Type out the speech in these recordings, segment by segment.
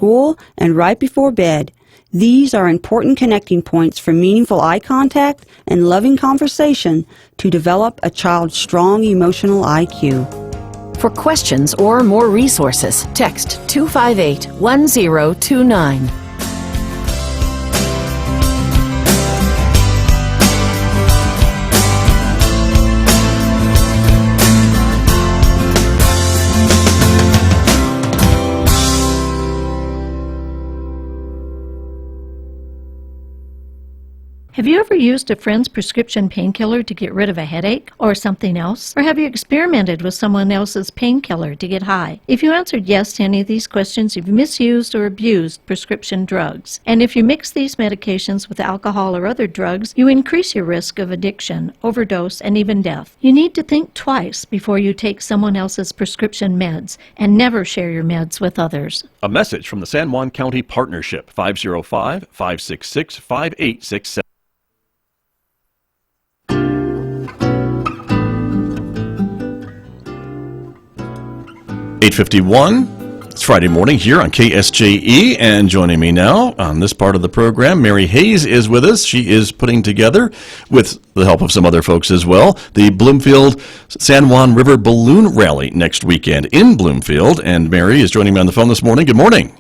school and right before bed. These are important connecting points for meaningful eye contact and loving conversation to develop a child's strong emotional IQ. For questions or more resources, text 258-1029. Have you ever used a friend's prescription painkiller to get rid of a headache or something else? Or have you experimented with someone else's painkiller to get high? If you answered yes to any of these questions, you've misused or abused prescription drugs. And if you mix these medications with alcohol or other drugs, you increase your risk of addiction, overdose, and even death. You need to think twice before you take someone else's prescription meds, and never share your meds with others. A message from the San Juan County Partnership, 505-566-5867. 8:51. It's Friday morning here on KSJE, and joining me now on this part of the program, Mary Hayes is with us. She is putting together, with the help of some other folks as well, the Bloomfield San Juan River Balloon Rally next weekend in Bloomfield. And Mary is joining me on the phone this morning. Good morning.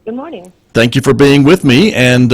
Good morning. Thank you for being with me. And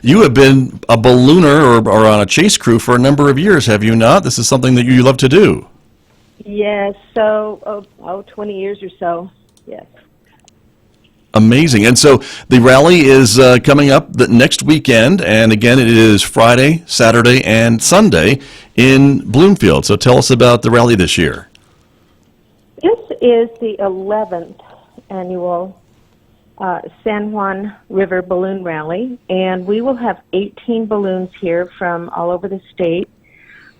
you have been a ballooner or on a chase crew for a number of years, have you not? This is something that you love to do. Yes, so 20 years or so, yes. Amazing. And so the rally is coming up next weekend, and again, it is Friday, Saturday, and Sunday in Bloomfield. So tell us about the rally this year. This is the 11th annual San Juan River Balloon Rally, and we will have 18 balloons here from all over the state,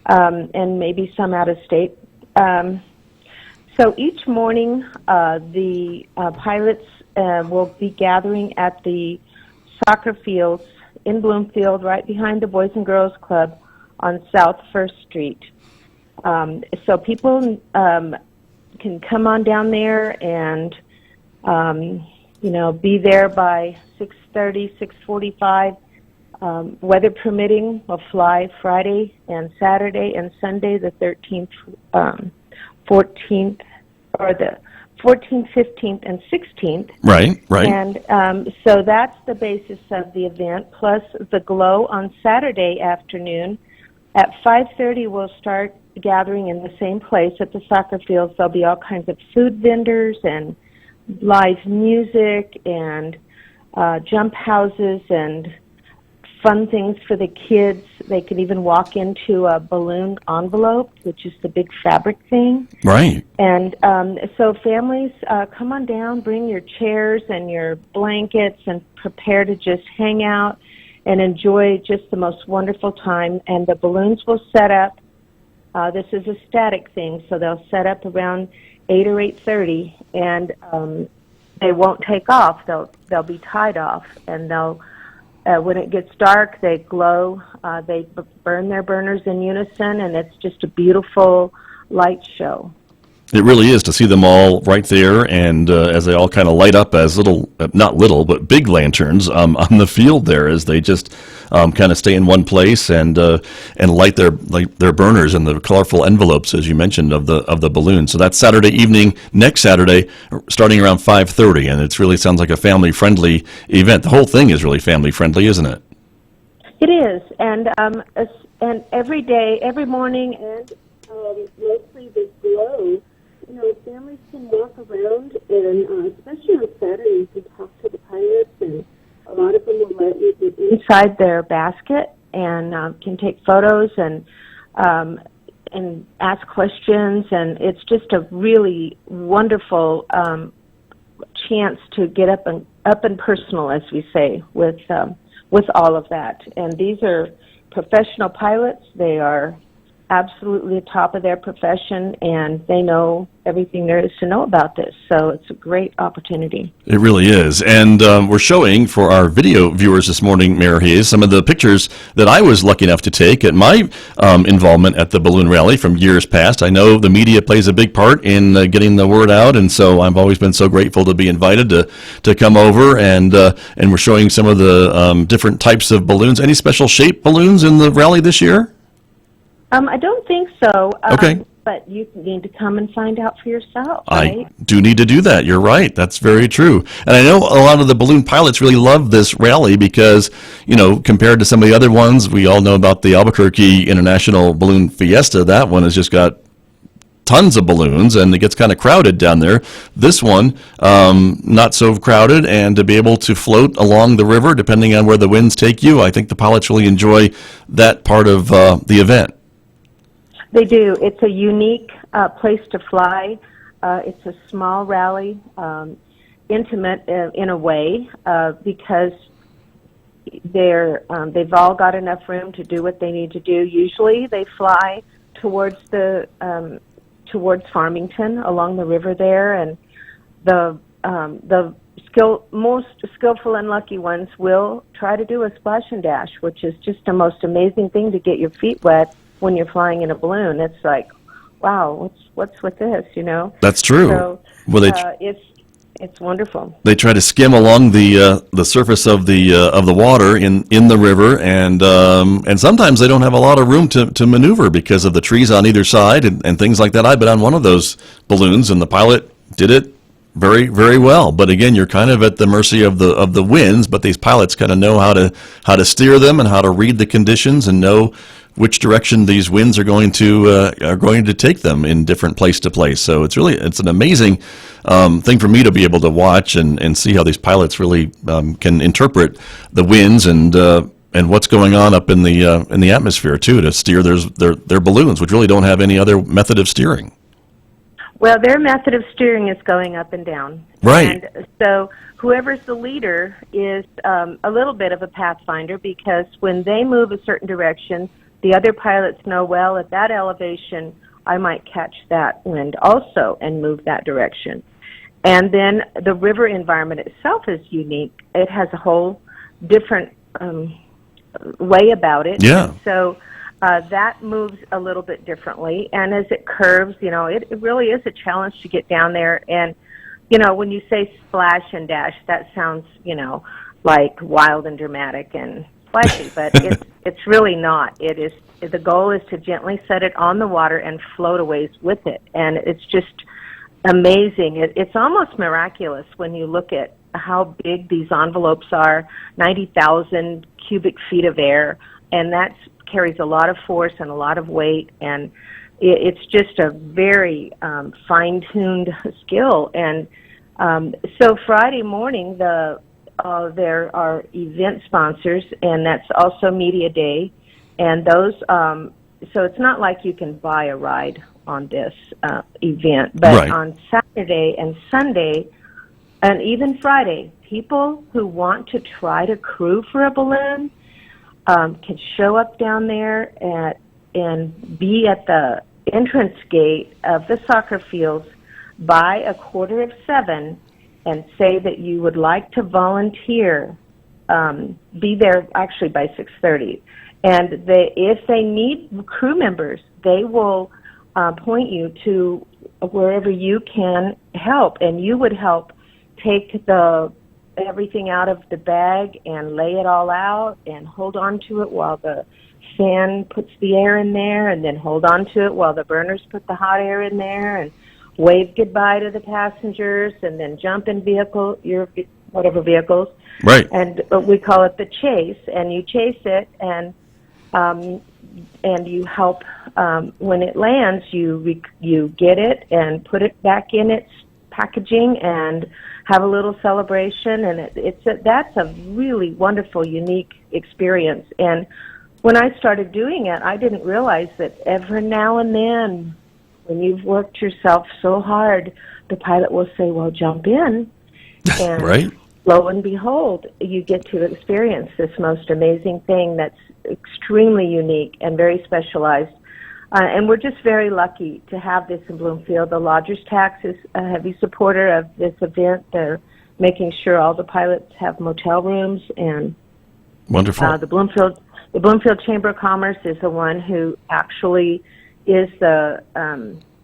and maybe some out of state. So each morning, the pilots will be gathering at the soccer fields in Bloomfield, right behind the Boys and Girls Club on South 1st Street. So people can come on down there and, be there by 6:30, 6:45. Weather permitting, we'll fly Friday and Saturday and Sunday, the 13th, 14th, or the 14th, 15th, and 16th. Right. And so that's the basis of the event, plus the glow on Saturday afternoon. At 5:30, we'll start gathering in the same place at the soccer fields. There'll be all kinds of food vendors and live music and jump houses and fun things for the kids. They can even walk into a balloon envelope, which is the big fabric thing. Right. And so families, come on down, bring your chairs and your blankets and prepare to just hang out and enjoy just the most wonderful time. And the balloons will set up. This is a static thing, so they'll set up around 8 or 8:30, and they won't take off. They'll be tied off, and they'll when it gets dark, they glow. They burn their burners in unison, and it's just a beautiful light show. It really is to see them all right there, and as they all kind of light up as not little, but big lanterns on the field there, as they just kind of stay in one place and light their burners in the colorful envelopes, as you mentioned, of the balloons. So that's Saturday evening, next Saturday, starting around 5:30, and it really sounds like a family-friendly event. The whole thing is really family-friendly, isn't it? It is, and every day, every morning, and mostly the glow. Families can walk around, and especially on Saturday, you can talk to the pilots, and a lot of them will let you get inside their basket and can take photos and ask questions, and it's just a really wonderful chance to get up and personal, as we say, with all of that. And these are professional pilots. They are absolutely the top of their profession, and they know everything there is to know about this. So it's a great opportunity. It really is. And we're showing for our video viewers this morning, Mayor Hayes, some of the pictures that I was lucky enough to take at my involvement at the balloon rally from years past. I know the media plays a big part in getting the word out, and so I've always been so grateful to be invited to come over, and we're showing some of the different types of balloons. Any special shaped balloons in the rally this year? I don't think so. Okay. But you need to come and find out for yourself, right? I do need to do that. You're right. That's very true. And I know a lot of the balloon pilots really love this rally because, compared to some of the other ones, we all know about the Albuquerque International Balloon Fiesta. That one has just got tons of balloons, and it gets kind of crowded down there. This one, not so crowded, and to be able to float along the river, depending on where the winds take you, I think the pilots really enjoy that part of the event. They do. It's a unique place to fly. It's a small rally, intimate in a way, because they've all got enough room to do what they need to do. Usually, they fly towards Farmington along the river there, and the most skillful and lucky ones will try to do a splash and dash, which is just the most amazing thing to get your feet wet when you're flying in a balloon. It's like, wow, what's with this, That's true. So Well, it's wonderful. they try to skim along the surface of the water in the river, and sometimes they don't have a lot of room to maneuver because of the trees on either side and things like that. I've been on one of those balloons, and the pilot did it very, very well. But again, you're kind of at the mercy of the winds, but these pilots kind of know how to steer them and how to read the conditions and know which direction these winds are going to take them in different place to place. So it's an amazing thing for me to be able to watch and see how these pilots really can interpret the winds and what's going on up in the atmosphere too, to steer their balloons, which really don't have any other method of steering. Well, their method of steering is going up and down. Right. And so whoever's the leader is a little bit of a pathfinder, because when they move a certain direction, the other pilots know, well, at that elevation, I might catch that wind also and move that direction. And then the river environment itself is unique. It has a whole different way about it. Yeah. So that moves a little bit differently. And as it curves, it really is a challenge to get down there. And, when you say splash and dash, that sounds, like wild and dramatic and flashy, but it's really not. The goal is to gently set it on the water and float a ways with it, and it's just amazing. It's almost miraculous when you look at how big these envelopes are, 90,000 cubic feet of air, and that carries a lot of force and a lot of weight, and it's just a very fine-tuned skill. And so Friday morning, there are event sponsors, and that's also Media Day. And those, so it's not like you can buy a ride on this event, but Right. On Saturday and Sunday, and even Friday, people who want to try to crew for a balloon can show up down there and be at the entrance gate of the soccer fields by 7:15 and say that you would like to volunteer. Be there actually by 6:30. And if they need crew members, they will point you to wherever you can help, and you would help take everything out of the bag and lay it all out and hold on to it while the fan puts the air in there, and then hold on to it while the burners put the hot air in there, and wave goodbye to the passengers, and then jump in whatever vehicles. Right. And we call it the chase, and you chase it, and you help when it lands. You get it and put it back in its packaging and have a little celebration, and that's a really wonderful, unique experience. And when I started doing it, I didn't realize that every now and then, when you've worked yourself so hard, the pilot will say, "Well, jump in," and Right. lo and behold, you get to experience this most amazing thing that's extremely unique and very specialized. And we're just very lucky to have this in Bloomfield. The Lodgers Tax is a heavy supporter of this event. They're making sure all the pilots have motel rooms, and Wonderful. the Bloomfield Chamber of Commerce is the one who actually is the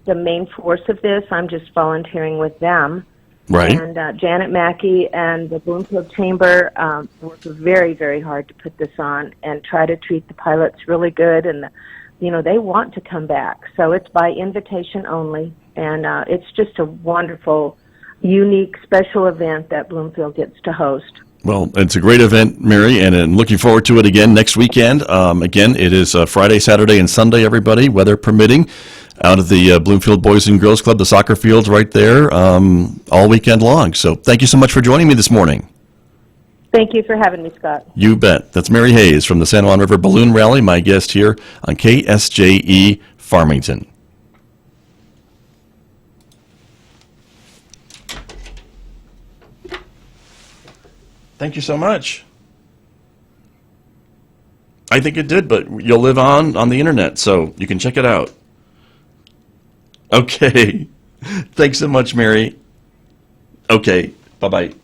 main force of this. I'm just volunteering with them. Right. And Janet Mackey and the Bloomfield Chamber work very, very hard to put this on and try to treat the pilots really good. And, they want to come back. So it's by invitation only. And it's just a wonderful, unique, special event that Bloomfield gets to host. Well, it's a great event, Mary, and I'm looking forward to it again next weekend. Again, it is Friday, Saturday, and Sunday, everybody, weather permitting, out of the Bloomfield Boys and Girls Club, the soccer field's right there, all weekend long. So thank you so much for joining me this morning. Thank you for having me, Scott. You bet. That's Mary Hayes from the San Juan River Balloon Rally, my guest here on KSJE Farmington. Thank you so much. I think it did, but you'll live on the internet, so you can check it out. Okay. Thanks so much, Mary. Okay. Bye-bye.